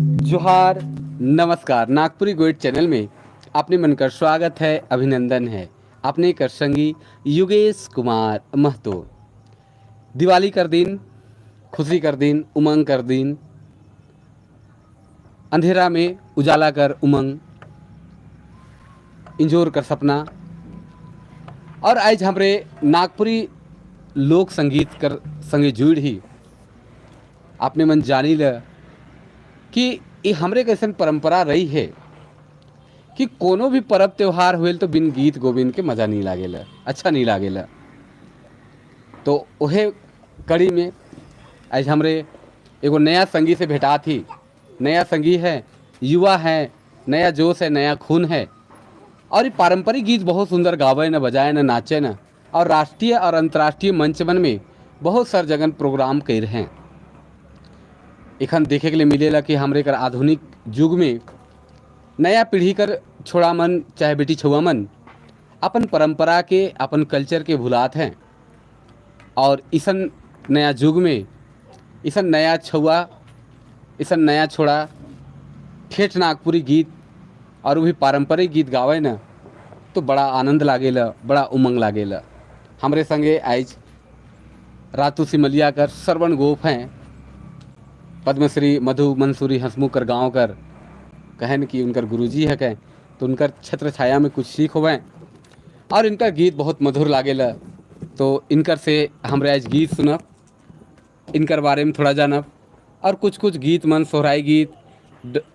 जोहार, नमस्कार। नागपुरी गोइड चैनल में अपने मन का स्वागत है, अभिनंदन है। अपने कर संगी योगेश कुमार महतो। दिवाली कर दिन, खुशी कर दिन, उमंग कर दिन, अंधेरा में उजाला कर उमंग, इंजोर कर सपना। और आज हमरे नागपुरी लोक संगीत कर संगे जुड़ ही आपने मन जानी ल कि ये हमरे कैसन परंपरा रही है कि कोनो भी परब त्योहार हुए तो बिन गीत गोविंद के मज़ा नहीं लागेला, अच्छा नहीं लागेला। तो ओहे कड़ी में आज हमरे एगो नया संगी से भेटा थी। नया संगी है, युवा है, नया जोश है, नया खून है और ये पारंपरिक गीत बहुत सुंदर गावे न बजाए न नाचे न, और राष्ट्रीय और अंतर्राष्ट्रीय मंच मन में बहुत सार जगन प्रोग्राम कर हैं। एखन देखे के लिए मिलेला कि हमरे कर आधुनिक युग में नया पीढ़ी कर छोड़ा मन चाहे बेटी छुआ मन अपन परंपरा के, अपन कल्चर के भुलात हैं। और इसन नया युग में इसन नया छुआ, इसन नया छोड़ा ठेठ नागपुरी गीत और वो भी पारंपरिक गीत गावे न, तो बड़ा आनंद लागेला, बड़ा उमंग लागेला। हमरे संगे आज रातू सिमलिया कर श्रवण गोप हैं, पद्मश्री मधु मंसूरी हंसमुख कर गाँव कर कहन कि उनकर गुरुजी है कहें, तो उनकर छत्र छाया में कुछ सीख होवें और इनका गीत बहुत मधुर लागेला। तो इनकर से हमरे आज गीत सुनब, इनकर बारे में थोड़ा जानब और कुछ कुछ गीत मन सोहराई गीत,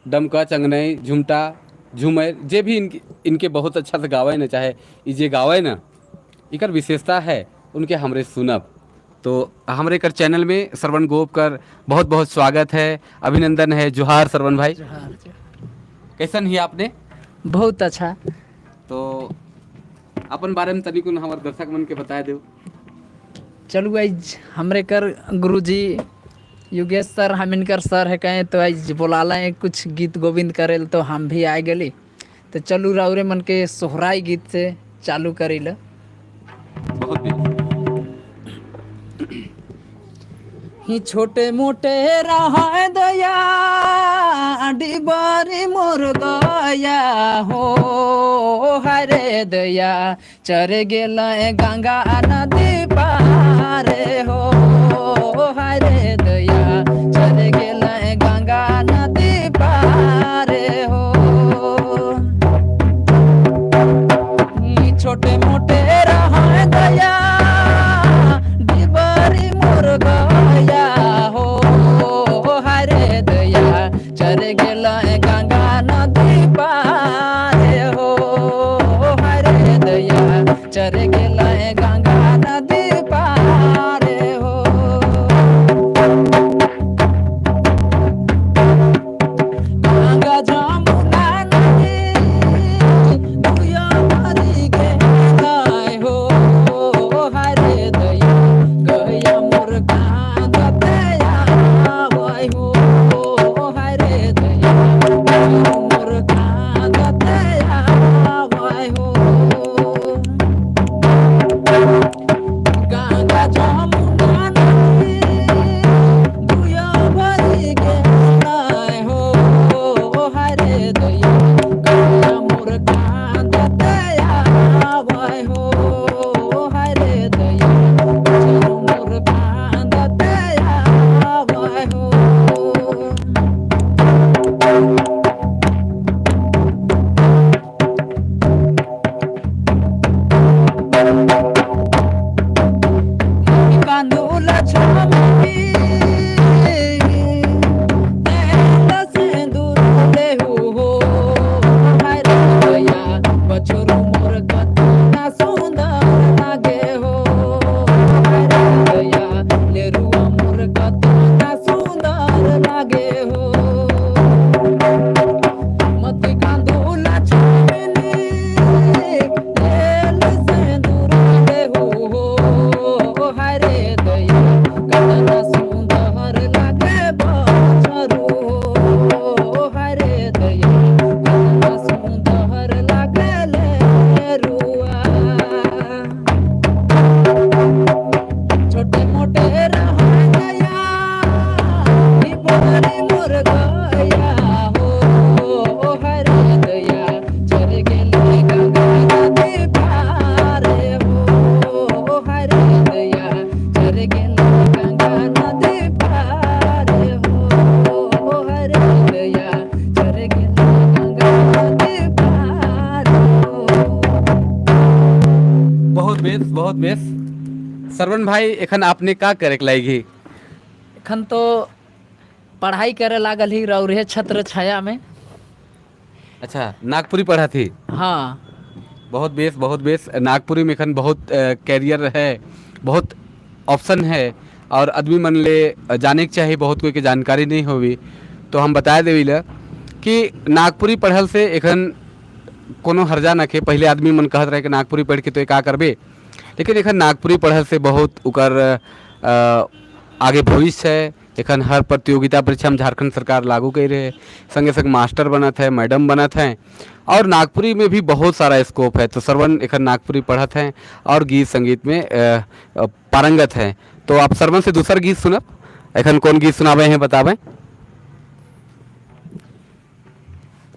डमका, चंगनई, झुमटा, झूमर जे भी इनके बहुत अच्छा से गावे न, चाहे ये जे गावे न, इकर विशेषता है उनके हमरे सुनब। तो हमरे कर चैनल में श्रवण गोप कर बहुत बहुत स्वागत है, अभिनंदन है। जोहार श्रवण भाई। जोहार। कैसन ही आपने? बहुत अच्छा। तो अपन बारे में तनिक हमारे दर्शक मन के बताए दो। चलू आज हमरे कर गुरुजी योगेश सर, हम इनकर सर है कहें, तो आज बोलाला है कुछ गीत गोविंद करेल, तो हम भी आए गली। तो चलू राउरे मन के सोहराई गीत से चालू करेला। बहुत भी ही छोटे मोटे रहा दया डिबारी मोर गया हो, हरे दया चर गेला गंगा नदी पारे हो, हरे दया चर गेला गंगा नदी पारे हो। ही छोटे मोटे रहा दया डिबारी मोर गया हो, हरे दया चर गेला गंगा नदी पारे हो, हरे दया चर गेला गंगा नदी पारे हो। गंगा जमुना नदी दुया भरी गेलाय हो, हरे दया गया मोर कांदते आवै हो, हरे दया मोर कांदते आवै हो। गंगा जमुना नदी दुया भरी गेलाय हो, हरे दया गया मोर कांदते आवै हो, हरे दया मोर कांदते आवै हो। कांदूल छामी तेल सिंदूर लेहु हो, हरे दया बछरू मोर कतना सुंदर लागे हो, हरे दया लेरुआ मोर कतना सुंदर लागे हो। बहुत बेस सरवन भाई एखन आपने का करे के लागी एखन तो पढ़ाई करे लागल ही रौरे छत्र छाया में। अच्छा नागपुरी पढ़ा थी हाँ बहुत बेस नागपुरी में एखन बहुत कैरियर है बहुत ऑप्शन है और आदमी मन ले जाने के चाहिए बहुत कोई के जानकारी नहीं होवी तो हम बता देविला कि नागपुरी पढ़ल से एखन कोनो हर्जा न के पहले आदमी मन कहत रहे कि नागपुरी पढ़ के तो का करबे लेकिन एखन नागपुरी पढ़ल से बहुत उकर आगे भविष्य है। एखन हर प्रतियोगिता परीक्षा में झारखंड सरकार लागू कर रहे संगे संग मास्टर बनत है मैडम बनत हैं और नागपुरी में भी बहुत सारा स्कोप है। तो सरवन एखन नागपुरी पढ़त हैं और गीत संगीत में पारंगत हैं। तो आप सरवन से दूसरा गीत सुनब एखन कौन गीत सुनावे हैं बतावें।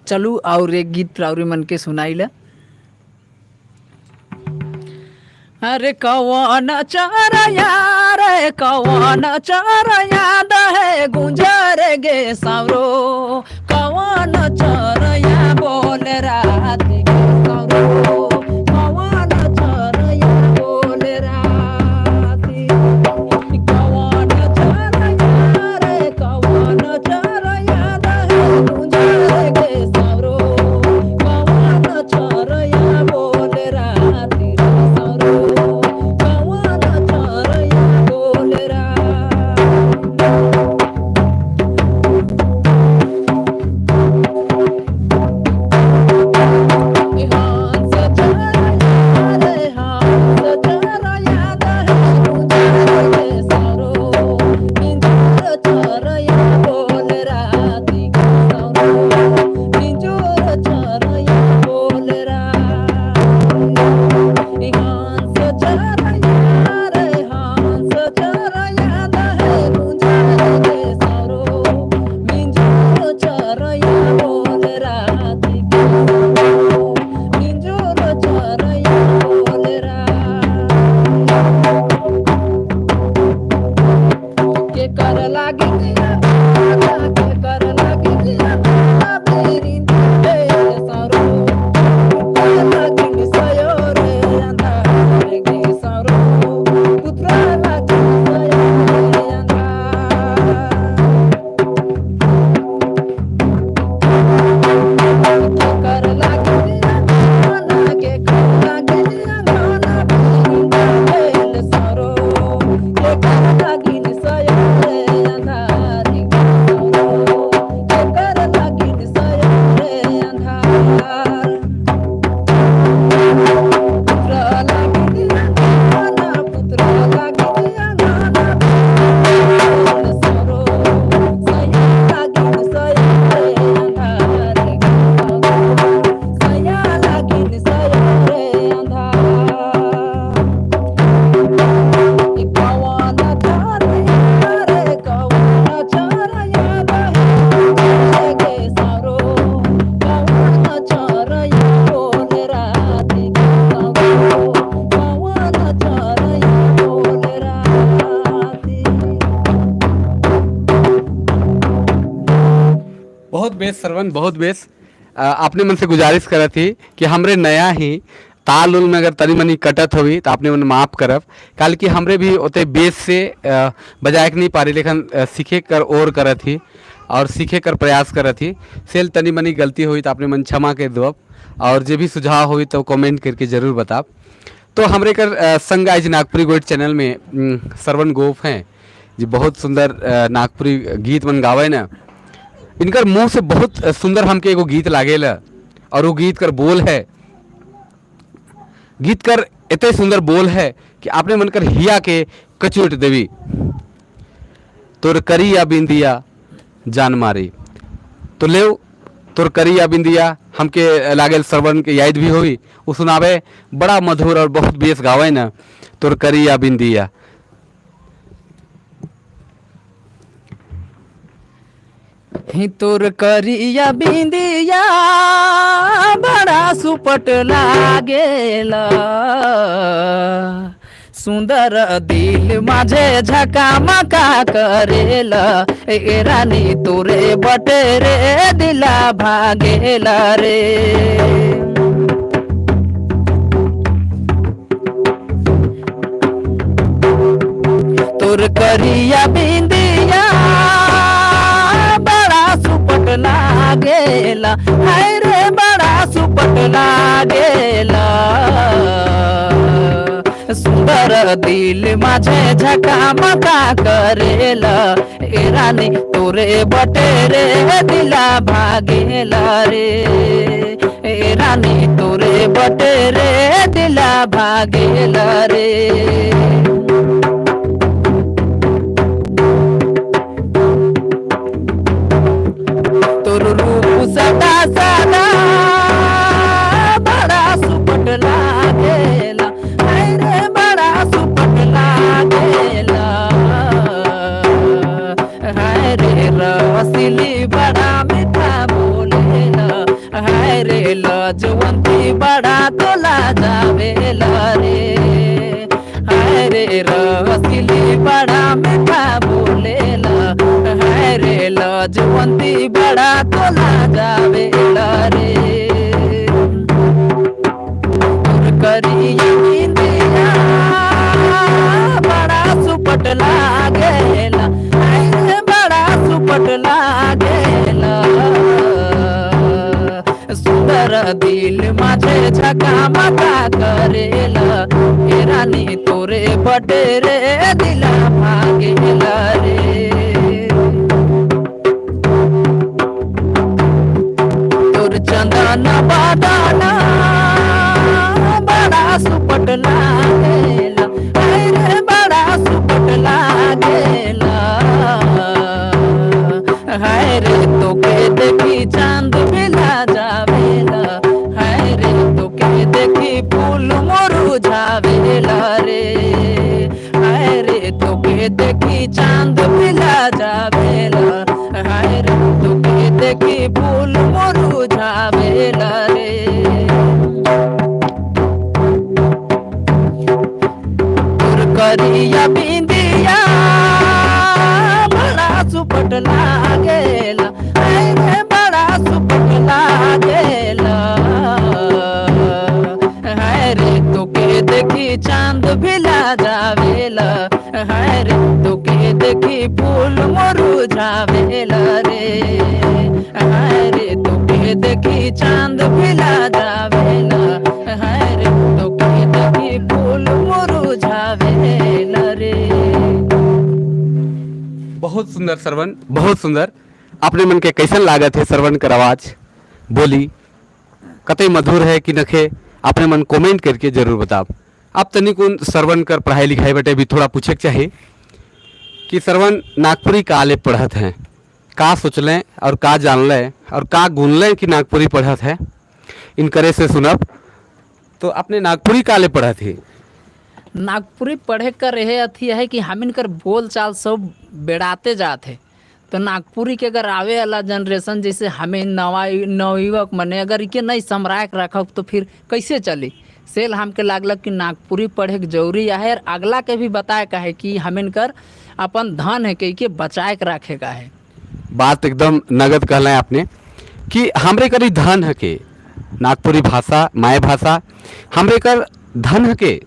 चलू और एक गीत राउरी मन के सुनाइला। अरे कौन चरया रे कौन चरया दहे गुंजर गे सावरो कौन चरया बोल रात गे सावरो कौन चरया बोल रात कौन चरया रे कौन चरया दहे गुंजर गे सावरो कौन चरया बोल रात गे सावरो कौन चरया बोल रात हंस चरया रे हंस चरया दहे गुंजर गे सावरो इंजर चरया बोल रात गे सावरो इंजर चरया बोल रात हंस चरया रे हंस चरया दहे गुंजर गे सावरो इंजर चरया बोल रात गे सावरो इंजर चरया बोल रात के कर लागी दिया के कर लागी दिया मेरी हे सारो कर लागी सयो रे अंधार गे सारो पुत्र लागी सयो रे अंधार के कर लागी दिया गाना के कर लागी दिया गाना बेल सारो के कर लागी सयो रे अंधार गे सारो के कर लागी सयो रे अंधार पुत्र लागी दिया गाना पुत्र लागी दिया गाना बेल सारो सया लागी सयो रे अंधार गे सारो सया लागी सयो रे अंधार कौन चरया रे कौन चरया दहे गे सारो कौन चरया बोल रात गे सारो कौन चरया बोल रात बहुत बेस सरवन बहुत बेस आपने मन से गुजारिश करा थी कि हमरे नया ही ताल उल में अगर तनी मनी कटत होवी तो आपने मन माफ करब काल कि हमरे भी ओते बेस से बजाए के नहीं पारी लेकिन सीखे कर और करत ही और सीखे कर प्रयास करत ही सेल तनी मनी गलती हुई तो आपने मन क्षमा कर दो और जो भी सुझाव हुई तो कमेंट करके जरूर बताब। तो हमरे कर संग आज नागपुरी गोइट चैनल में सरवन गोप हैं जी बहुत सुंदर नागपुरी गीत मन गावे ना इनकर मुंह से बहुत सुंदर हमके एगो गीत लागेला और वो गीत कर बोल है गीत कर इतने सुंदर बोल है कि आपने मन कर हिया के कचोट देवी तोर करी या बिंदिया जान मारी तो ले तोर करी या बिंदिया हमके लागेल सरवन के याद भी होई वो सुनावे बड़ा मधुर और बहुत बेस गावे ना तोर करी या बिंदिया ही तोर करिया बिंदिया बड़ा सुपट लागेला सुंदर दिल माझे झकामका करेला ए रानी तोरे बटेरे दिला भागेला रे तोर करिया बिंदिया बड़ा सुपट लागेला, हाय रे बड़ा सुपट लागेला। सुंदर दिल माझे झकामका करेला, ए रानी तोरे बटेरे दिला भागेला रे, ए रानी तोरे बटेरे दिला भागेला रे। तोर रूप सदा सदा बड़ा सुपट लागेला, हाय रे बड़ा सुपट लागेला। हाय रे रसीली बड़ा मीठा बोलेला, हाय रे लजवंती बड़ा तोला जावेला रे, हाय रे रसीली बड़ा मीठा बोलेला, हाय रे लजवंती बड़ा तोला जावेला रे। तोर करिया बिंदिया बड़ा सुपट लागेला, हाय रे बड़ा सुपट लागेला। सुंदर दिल माझे झकामका करेला, ए रानी तोरे बटेरे दिला भागेला रे। तोर चंदन बदना बड़ा सुपट लागेला, हाय रे बड़ा सुपट लागेला। हाय रे तोके देखी चांद बिला जावेला, हाय रे तोके देखी फूल मुरझावेला रे, हाय रे तोके देखी चांद बिला जावेला, हाय रे तोके देखी फूल मुरझावेला रे। तोर करिया बिंदिया बड़ा सुपट लागेला, हाय रे बड़ा सुपट लागेला। हाय रे तोके देखी चांद भिला जावेला, हाय रे तोके देखी फूल मुरझावेला रे, हाय रे तोके देखी चांद भिला जावेला, हाय रे तोके देखी फूल मुरझावेला रे। बहुत सुंदर श्रवण, बहुत सुंदर। अपने मन के कैसन लागत है श्रवण कर आवाज बोली कतई मधुर है कि नखे, अपने मन कमेंट करके जरूर बताओ। आप तनिक उन श्रवण कर पढ़ाई लिखाई बटे भी थोड़ा पूछे के चाहे कि श्रवण नागपुरी का ले पढ़त हैं, का सोच लें और का जान लें और का गुन लें कि नागपुरी पढ़त है, इन करे से सुनब। तो अपने नागपुरी का ले पढ़त है? नागपुरी पढ़े कर रहे अथी है कि हम इनकर बोल चाल सब बेड़ाते जाते। तो नागपुरी के अगर आवे वाला जनरेशन जैसे हमें नवयुवक मने अगर इके नहीं समरा के रखब तो फिर कैसे चली। सेल हमके लागलक कि नागपुरी पढ़े के जरूरी है और अगला के भी बताए का है कि हम इनकर अपन धन है कि इके बचाए के रखे का है। बात एकदम नगद कहला है आपने कि हमरे करी धन है के नागपुरी भाषा माय भाषा हमरे कर धन है के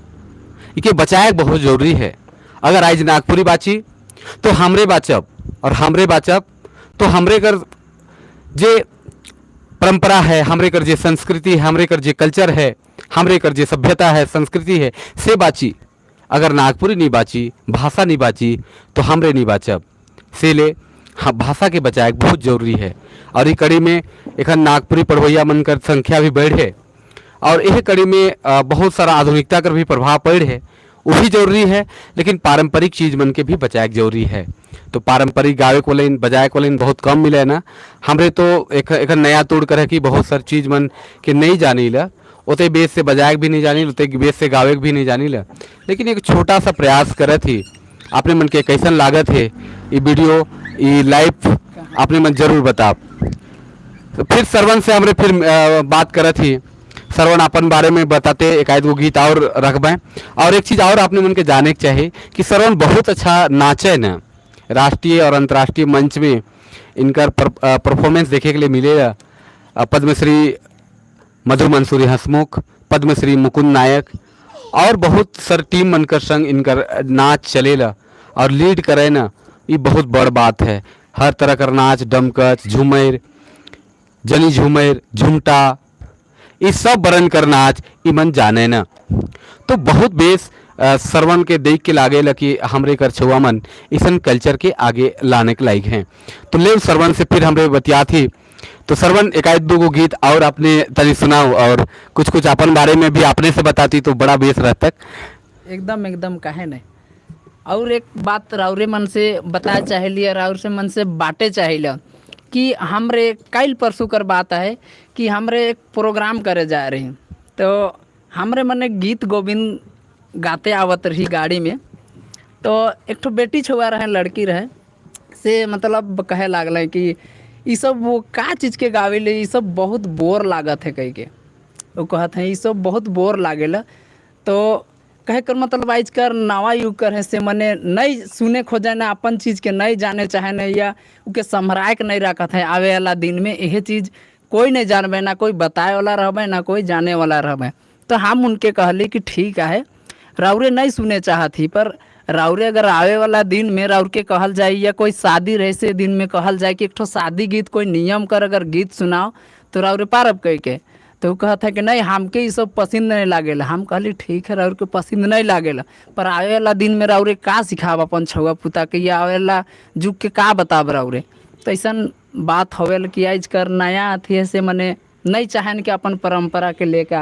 इके बचाए बहुत जरूरी है। अगर आज नागपुरी बाची तो हमरे बाचब और हमरे बाचब तो हमरे कर जे परंपरा है, हमरे कर जे संस्कृति है, हमरे कर जे कल्चर है, हमरे कर जे सभ्यता है संस्कृति है से बाची। अगर नागपुरी नहीं बाची, भाषा नहीं बाची तो हमरे नहीं बाचब। से ले हाँ भाषा के बचाए बहुत जरूरी है। और ये कड़ी में एखन नागपुरी पढ़वैया मन कर संख्या भी बढ़ है और यह कड़ी में बहुत सारा आधुनिकता कर भी प्रभाव पड़ है, वो भी जरूरी है। लेकिन पारंपरिक चीज़ मन के भी बचाए जरूरी है। तो पारंपरिक गावे को लेन बजाए को लेन बहुत कम मिले ना। हमरे तो एक नया तोड़ कर है कि बहुत सारी चीज़ मन के नहीं जानी ला, उतने बेस से बजाए भी नहीं जानी, उतने बेस से गावे भी नहीं जानी ला। लेकिन एक छोटा सा प्रयास करे थी। आपने मन के कैसन लागत है ये वीडियो ये लाइव आपने मन जरूर बता। तो फिर श्रवण से हमरे फिर बात करे थी। श्रवण अपन बारे में बताते एक आध गो गीत और रखबें। और एक चीज़ और आपने मन के जाने के चाहिए कि श्रवण बहुत अच्छा नाचे न, राष्ट्रीय और अंतर्राष्ट्रीय मंच में इनका परफॉर्मेंस देखे के लिए मिलेगा। पद्मश्री मधुर मंसूरी हंसमुख, पद्मश्री मुकुंद नायक और बहुत सारे टीम बनकर संग इनका नाच चलेला। और लीड करे ना, ये बहुत बड़ बात है। हर तरह का नाच, डमकच, झूमर, जनी झूमर, झुमटा, ये सब बरन कर नाच ई मन जाने ना। तो बहुत बेस श्रवण के देख के लागे ला कि हमरे कर छुआ मन इसन कल्चर के आगे लाने के लायक हैं। तो ले श्रवण से फिर हमरे बतिया थी। तो श्रवण एक आध दो गो गीत और अपने तनी सुनाओ, और कुछ कुछ अपन बारे में भी अपने से बताती तो बड़ा बेस रहता। एकदम एकदम काहे नहीं। और एक बात राउरे मन से बताए चाहेलिए, राउर से मन से बाटे चाहेलिए कि हमरे कल परसों कर बात है कि हमरे एक प्रोग्राम करे जा रहे हैं। तो हमरे मने गीत गोविंद गाते आवत रही गाड़ी में। तो एक ठो बेटी छुआ रहे, लड़की रहे से मतलब कहे लागल कि ये सब वो का चीज़ के गावे ले, ये सब बहुत बोर लागत है कह के। वो कहते हैं ये सब बहुत बोर लागेला। तो कहे कर मतलब आज कर नवा युग कर है से मने नहीं सुने खोजे ना, अपन चीज़ के नहीं जाने चाहे नहीं, या उके संभराए के नहीं रखत है। आवे वाला दिन में यह चीज़ कोई नहीं जानबे, ना कोई बताए वाला रहबे, ना कोई जाने वाला रहबे। तो हम उनके कहली कि ठीक है, राउरे नहीं सुने चाहत ही, पर राउरे अगर आवे वाला दिन में राउर के कहल जाए, या कोई शादी रहे से दिन में कहल जाए कि एक ठो शादी गीत कोई नियम कर अगर गीत सुनाओ तो राउरे पारब कह के। तो वो कहता है कि नहीं हमके ये सब पसंद नहीं लागेला। हम कहली ठीक है, राउर के पसंद नहीं लागेला, पर आवे वाला दिन में राउरे का सिखाब अपन छुआ पुता के, या आवे वाला जुग के का बताब राउरे। तो ऐसा बात होवेल कि आज कर नया अथी से मने नहीं चाहन कि अपन परंपरा के लेके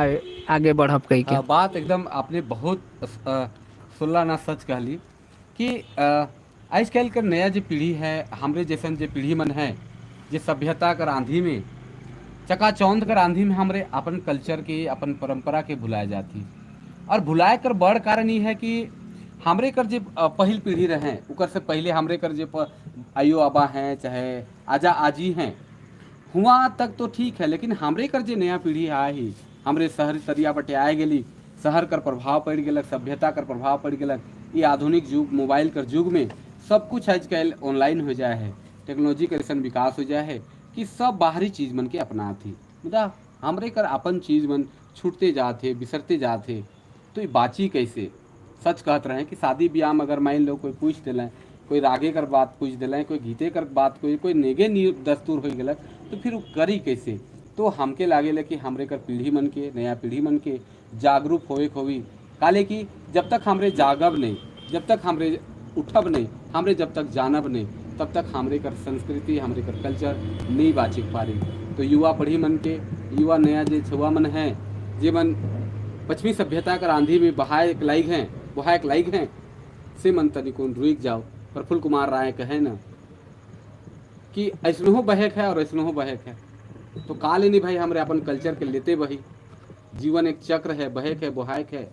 आगे बढ़ब कह के। बात एकदम आपने बहुत सुल्ला ना सच कहली कि आजकल का नया जो पीढ़ी है, हमरे जैसन जो पीढ़ी मन है, जे सभ्यता कर आंधी में, चकाचौंध कर आंधी में हमरे अपन कल्चर के, अपन परंपरा के भुलाए जाती। और भुलाए कर बड़ कारण ये है कि हमरे कर जो पहिल पीढ़ी रहे, उकर से पहले हमरे कर जो आयो आबा हैं, चाहे आजा आजी हैं, हुआ तक तो ठीक है। लेकिन हमरे कर जो नया पीढ़ी आए ही, हमरे शहर तरिया बटे आए गेली, शहर कर प्रभाव पड़ गलक, सभ्यता कर प्रभाव पड़ गलक। ये आधुनिक युग, मोबाइल कर युग में सब कुछ आजकल ऑनलाइन हो जाए है, टेक्नोलॉजी का ऐसा विकास हो जाए है कि सब बाहरी चीज़ मन के अपना थी। मतलब हमरे कर अपन चीज़ मन छूटते जाते, बिसरते जाते। तो ये बाची कैसे? सच कहत रहे कि शादी ब्याह में अगर मान लो कोई पूछ दिलें, कोई रागे कर बात पूछ दिलें, कोई गीते कर बात, कोई नेगे दस्तूर हो गलक, तो फिर वो करी कैसे? तो हमके लागे कि हमरे कर पीढ़ी मन के, नया पीढ़ी मन के जागरूक होए होवी। काले कि जब तक हमरे जागब नहीं, जब तक हमरे उठब नहीं, हमरे जब तक जानब नहीं, तब तक हमरे कर संस्कृति, हमरे कर कल्चर नहीं बाची पा रही। तो युवा पढ़ी मन के, युवा नया जे छुआ मन हैं, जे मन पश्चिमी सभ्यता कर आंधी में बहाए लायक हैं, से मन तनिकोन रुक जाओ। प्रफुल्ल कुमार राय कहे ना कि ऐसनो बहक है और ऐसनो बहक है। तो काले नहीं भाई, हमरे अपन कल्चर के लेते बही। जीवन एक चक्र है, बहक है, बुहायक है,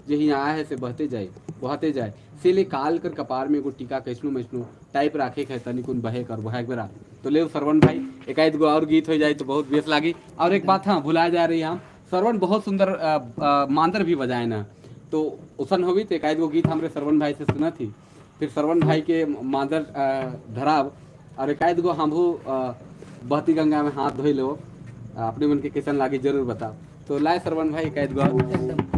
यही आया है से बहते जाए से ले काल कर कपार में एगो टीका कैसनो मैसनो टाइप राखे है, तनिकुन बहक और बुहायक बरा। तो ले श्रवण भाई एक आध गो और गीत हो जाए तो बहुत बेस लागी। और एक बात हाँ भुला जा रही, हम श्रवण बहुत सुंदर मांदर भी बजाए ना, तो उसन होवी तो एक आध गो गीत हमरे श्रवण भाई से सुना थी। फिर श्रवण भाई के मांदर धराव, और एक आध गो हमहू बहती गंगा में हाथ धोई लो, अपने मन के कैसन लागी जरूर बताओ। तो लाए श्रवण भाई एक आध गो।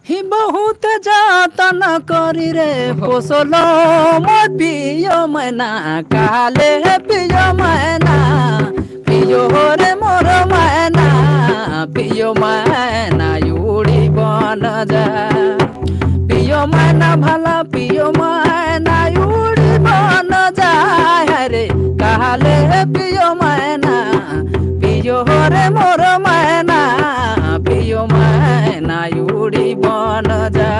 ही बहुत जातन करी रे पोसलो मत पियो मैना, काले पियो मैना, पियो रे मोर मैना, पियो मैना यूड़ी बन जा, पियो मैना भला पियो मैना यूड़ी बन जा रे, काले पियो मैना, पियो रे मोर मैना, पियो मैना यूड़ी बन जा।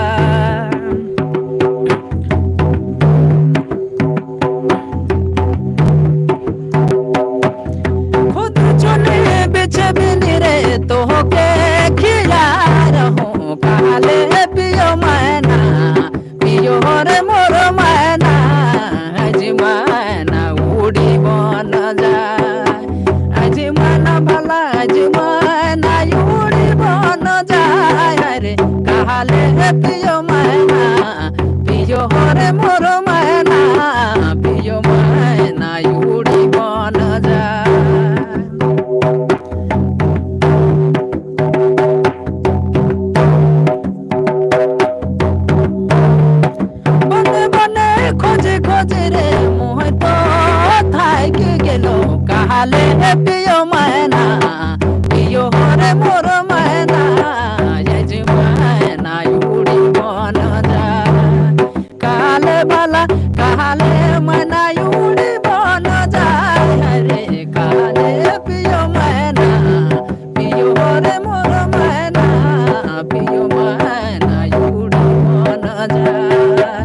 खुद चुने बिछ बिनी रे तो के खिला रहूं, काले पियो मैना, पियो रे मोर मैना, आज मैना उड़ी बन जा, आज मैना भला आज मैना उड़ी बन जा रे, काले पियो मैना, पियो रे मोर मैना, पियो मैना उड़ी बन जा। काले पियो मैना पियो रे मोर मैना यजमाना उड़ी बन जा काले बाला काले मैना उड़ी बन जा रे काले पियो मैना पियो रे मोर मैना पियो मैना उड़ी बन जा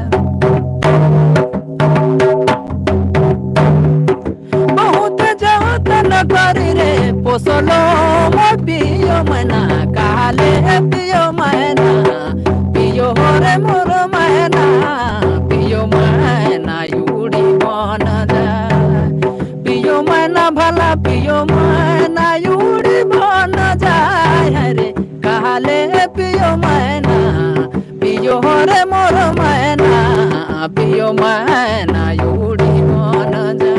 बहुत जतन करी रे पोसलो मोर पियो मैना काले पियो मैना पियो रे मोर मैना पियो मैना उड़ी बन जा पियो मैना भला पियो मैना उड़ी बन जाए रे काले पियो मैना पियो रे मोर मैना पियो मैना उड़ी बन जा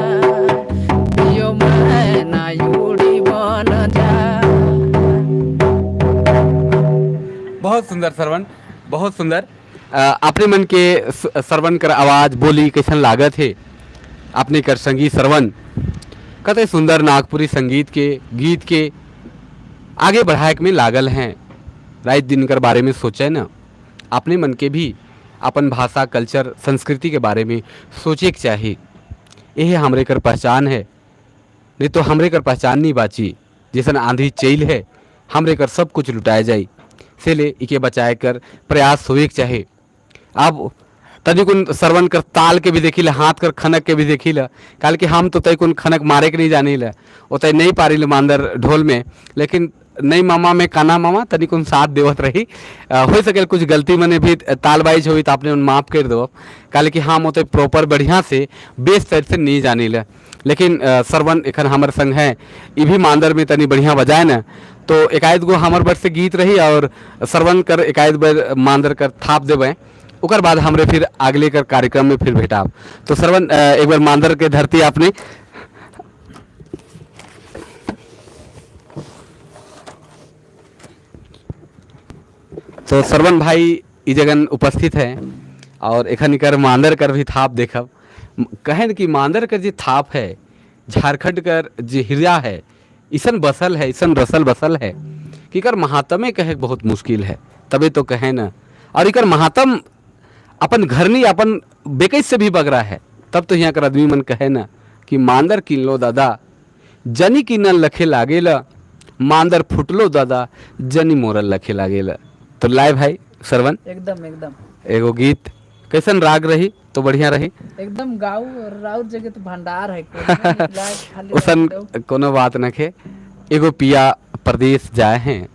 पियो मैना उड़ी बन जा बहुत सुंदर श्रवण, बहुत सुंदर। अपने मन के श्रवण कर आवाज बोली कैसन लागत है अपने कर संगीत श्रवण कते सुंदर नागपुरी संगीत के गीत के आगे बढ़ाए में लागल हैं। रात दिन कर बारे में सोचे ना अपने मन के भी अपन भाषा कल्चर संस्कृति के बारे में सोचे के चाहिए। यह हमरे कर पहचान है, नहीं तो हमरे कर पहचान नहीं बाची। जैसन आंधी चैल है हमरे कर सब कुछ लुटाए जाई से ले इके बचाए कर प्रयास होए के चाहे। अब तनिकुन श्रवण कर ताल के भी देखी ला, हाथ कर खनक के भी देखी ला, काल के हम तो तैकुन खनक मारे के नहीं जानी ला, उतय नहीं पारी ला मांदर ढोल में, लेकिन नहीं मामा में काना मामा तनिकुन साथ देवत रही। हो सके कुछ गलती मने भी तालबाइज हुई तो आपने उन माफ कर दो, काल कि हम उतय प्रॉपर बढ़िया से बेस तरह से नहीं जानी ला। लेकिन श्रवण एखन हमर संग है, ये भी मांदर में तनी बढ़िया बजाए ना तो एकायद गो हमर बर से गीत रही और श्रवण कर एकायद बार मांदर कर थाप देवे, उकर बाद हमरे फिर अगले कर कार्यक्रम में फिर भेटाब। तो श्रवण एक बार मांदर के धरती आपने तो श्रवण भाई ई जगन उपस्थित है और एखन कर मांदर कर भी थाप देखब। कहें कि मांदर कर जी थाप है झारखंड कर जी हिरिया है, इसन बसल है, इसन रसल बसल है कि कर महात्मे कहे बहुत मुश्किल है, तबे तो कहे ना। और इकर महात्म अपन घरनी अपन बेकैस से भी बगरा है, तब तो यहाँ कर आदमी मन कहे ना कि मांदर किन लो दादा जनी किनल लखे लागेला, मांदर फुटलो दादा जनी मोरल लखे लागेला। तो लाए भाई श्रवण एकदम एकदम एगो गीत कैसन राग रही तो बढ़िया रही, एकदम गाँव राउत जगह तो भंडार है खाली उसन कोनो बात नखे। एगो पिया प्रदेश जाए हैं,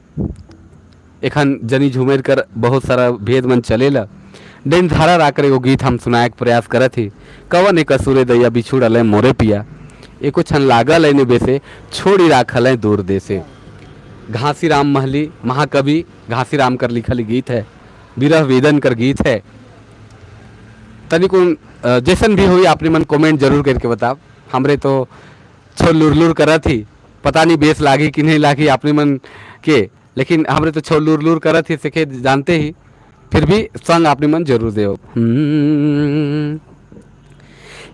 एखन जनी झूमेर कर बहुत सारा भेद मन चलेला, दिन धारा राकर एगो गीत हम सुनाए के प्रयास करत ही। कवन एक असुरे दैया बिछुड़ल मोरे पिया, एको छन लागल है बेसे छोड़ी राखल है दूर देसे। घासीराम महली महाकवि घासीराम कर लिखल गीत है, विरह वेदन कर गीत है। तनिकुन जैसन भी हुई आपने मन कमेंट जरूर करके बताओ। हमरे तो छो लुर करत ही, पता नहीं बेस लागी कि नहीं लागी आपने मन के, लेकिन हमरे तो छो लुर करत ही सीखे जानते ही, फिर भी संग आपने मन जरूर दे।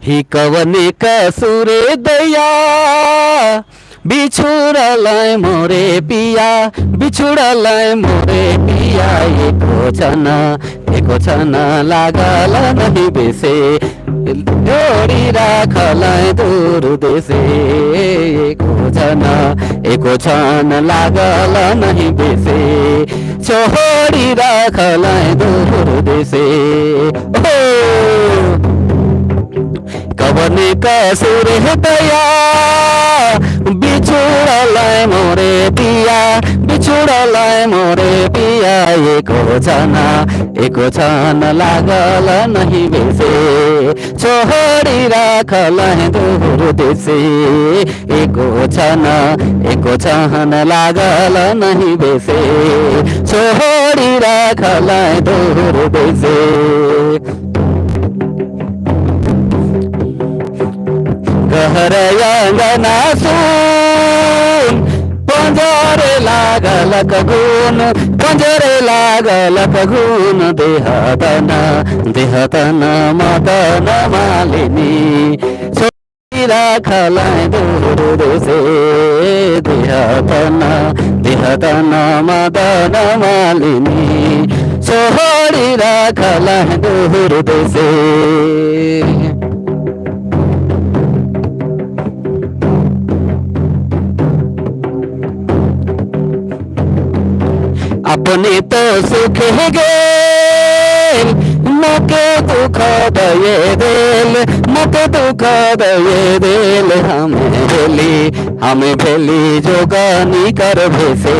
ही कवने कसुरे दया बिछुड़ल मोरे पिया, बिछुड़ल मोरे पिया, एको छन लागल नहीं बेसे जोड़ी राखल दूर देसे। एको छन लागल नहीं बेसे छोड़ी राखल दूर देसे। कवने कसुर दया बिछुड़ल मोरे पिया, बिछुड़ल मोरे पिया, एको छन लागल नहीं बेसे छोड़ी राखल दूर देसे। एको छन लागल नहीं बेसे छोड़ी राखल दूर देसे। गहर अंगना सुन पंजरे लागल कगुन, पंजरे लागल कगुन, देहतन मदन मालिनी सोहरी राखल दूर से देहतन मदन मालिनी सोहरी राखल दूर से। अपने तो सुख गे मोके दुख दये देल मोके दुख दये देल हमें भेली जोगनी कर भेसे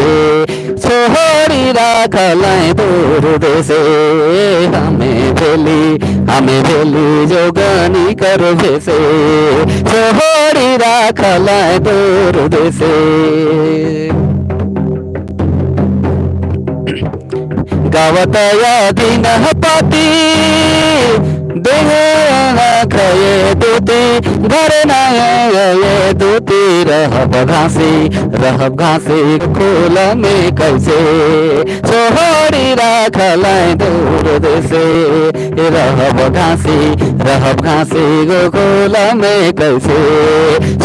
सोहरी राखल दूर देसे हमें भेली जोगनी कर भेसे सोहरी राखल दूर देसे। गावतया दिन पति देह खये दूती घर नये दूती रहब घासी खोल में कैसे सोहरी राखल दूर देसे रहब घासी खोल में कैसे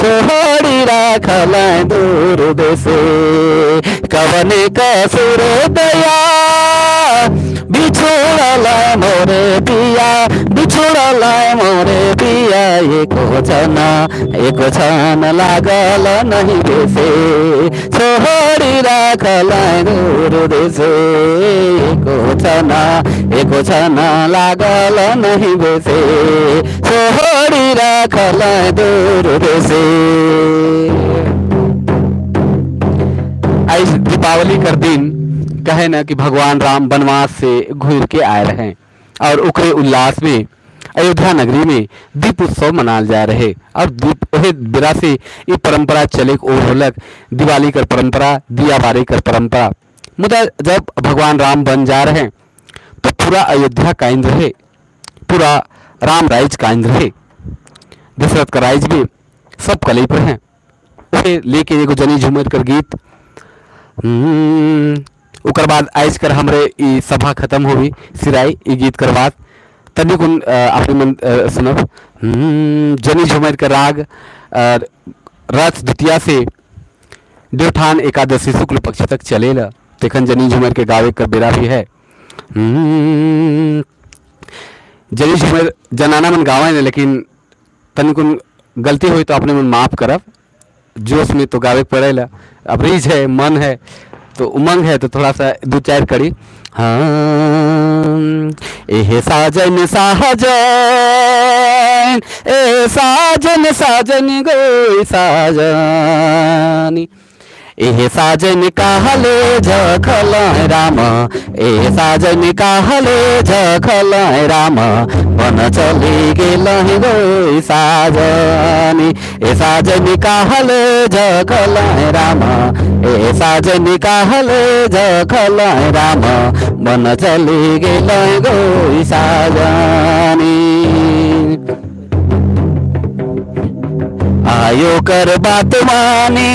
सोहरी राखल दूर देसे। कवने कसुर दया बिछोड़ल मोरे पिया एको छन लागल नहीं बेसे सोहरी राखल दूर देसे एको छन लागल नहीं बेसे सोहरी राखल दूर देसे। आज दीपावली कर दिन कहे ना कि भगवान राम वनवास से घूर के आए रहे और उखरे उल्लास में अयोध्या नगरी में दीप उत्सव मनाल जा रहे और दीप ओहे बिरा से ये परंपरा चले ओढ़लक दिवाली कर परंपरा दिया बारी कर परंपरा। मुदा जब भगवान राम बन जा रहे तो पूरा अयोध्या कायम रहे पूरा राम राइज कायम रहे दशरथ का राइज भी सब कले पर हैं उहे लेके एगो जनी झूमर कर गीत उकर बाद आइज कर हमरे ई सभा खत्म होगी सिराई ई गीत कर बाद तनिक अपने मन सुनब जनी झुमर के राग रथ द्वितीया से देवठान एकादशी शुक्ल पक्ष तक चलेला तेखन जनी झुमर के गावे कर बेरा भी है। जनी झुमर जनाना मन गावे ने लेकिन तनिक गलती हुई तो अपने मन माफ करब जोश में तो गावे पड़ेला अब रीझ है मन है तो उमंग है तो थोड़ा सा दो चार कड़ी। हाँ ए साजन गो साजनी ए साजन कहले झखल राम ए साजन कहले झखल राम बन चली गेल गो साजनी ए साजन कहले झखल राम ए साजन कहले झखल राम बन चली गेल गो साजनी। आयो कर बात मानी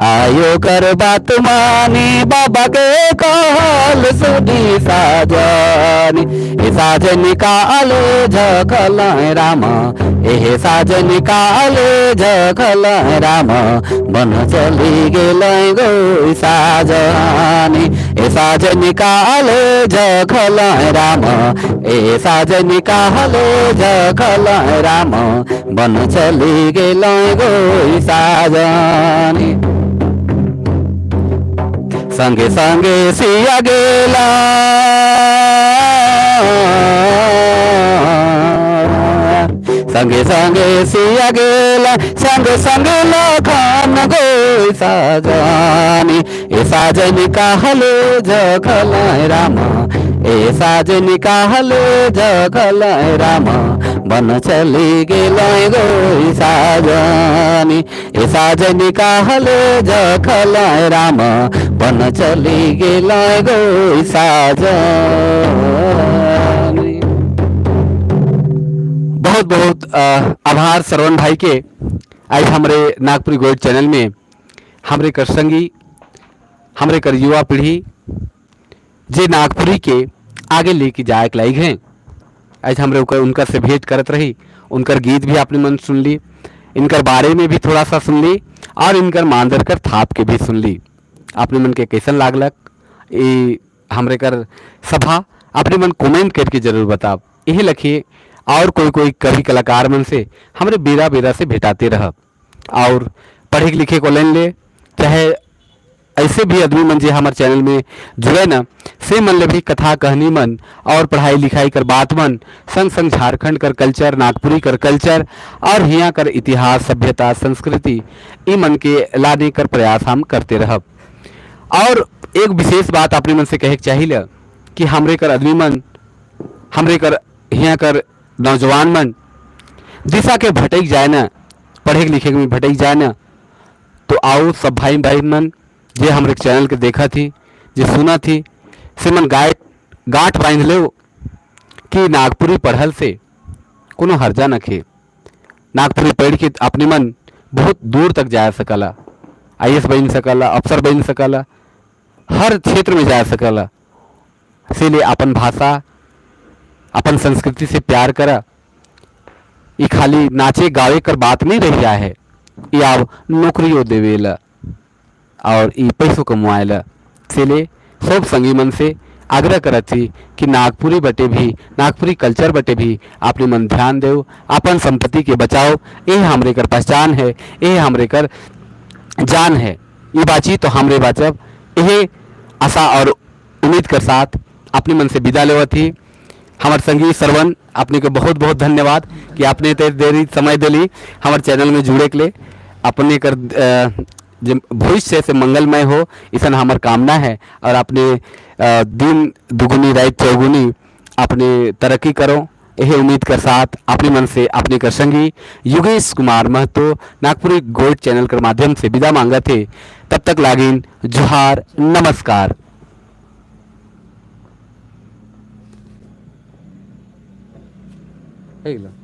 आयो कर बात मानी बाबा के कहल सुधी साजनी ए साजनी काले झखल राम ए साजनी काले झखल राम बन चली गेल गो साजनी ए साजनी काले झखल राम ए साजनी काले झखल राम बन चली गेल गो साजनी। संगे संगे सिया गेला संगे संगे सिया गेला संग संग लखन गो साजनी ए साजनी कहले झखल राम ए साजनी कहले झखल राम बन चली गेल गो साजनी ए साजनी कहले झखल राम बन चली गेल गो साजनी। बहुत बहुत आभार श्रवण भाई के आज हमारे नागपुरी गोल्ड चैनल में हमरे कर संगी हमरे कर युवा पीढ़ी जे नागपुरी के आगे लेके जाए के लायक हैं। आज हमरे उनकर से भेंट करत रही, उनकर गीत भी आपने मन सुन ली, इनकर बारे में भी थोड़ा सा सुन ली और इनकर मांदर कर थाप के भी सुन ली। आपने मन के कैसन लागलक ये हमरे कर सभा अपने मन कमेंट करके जरूर बताओ। यही लखिए और कोई कवि कलाकार मन से हमरे बेरा बेरा से भेटाते रह और पढ़े लिखे को लेन ले, चाहे ऐसे भी आदमी मन जे हमारे चैनल में जुड़े न से मन ले भी कथा कहानी मन और पढ़ाई लिखाई कर बात मन संग संग झारखंड कर कल्चर, नागपुरी कर कल्चर और हिया कर इतिहास, सभ्यता, संस्कृति ई मन के लाने कर प्रयास हम करते रहब। और एक विशेष बात अपने मन से कहे चाहिए कि हमरे कर आदमी मन, हमरे कर हिया कर नौजवान मन दिशा के भटक जाए ना, पढ़े लिखे में भटक जाए ना, तो आओ सब भाई भाई मन जे हमरे चैनल के देखा थी, जे सुना थी, से मन गांठ बांध ले कि नागपुरी पढ़ल से कोनो हर्जा न खे। नागपुरी पढ़ के अपने मन बहुत दूर तक जा सकला, IAS बन सकला, अफसर बन सकला, हर क्षेत्र में जा सकला। इसीलिए अपन भाषा, अपन संस्कृति से प्यार करा। ये खाली नाचे गावे कर बात नहीं रह है, ये अब नौकरियों देवेला और ये पैसों कमाएला। इसीलिए सब संगी मन से आग्रह करत थी कि नागपुरी बटे भी, नागपुरी कल्चर बटे भी आपने मन ध्यान दो, अपन संपत्ति के बचाओ। ये हमरे कर पहचान है, ये हमरे कर जान है। ये बाची तो हमरे बाचब, यही आशा और उम्मीद के साथ अपने मन से विदा लेवा थी। हमारे संगी सरवन, आपने को बहुत बहुत धन्यवाद कि आपने इतने देरी समय दिली हमारे चैनल में जुड़े के लिए। अपने कर भविष्य से मंगलमय हो ऐसा हमार कामना है और अपने दिन दुगुनी रात चौगुनी अपने तरक्की करो, यही उम्मीद के साथ अपने मन से अपने कर संगी योगेश कुमार महतो नागपुरी गोल्ड चैनल के माध्यम से विदा मांगा थे। तब तक लागिन जोहार, नमस्कार। है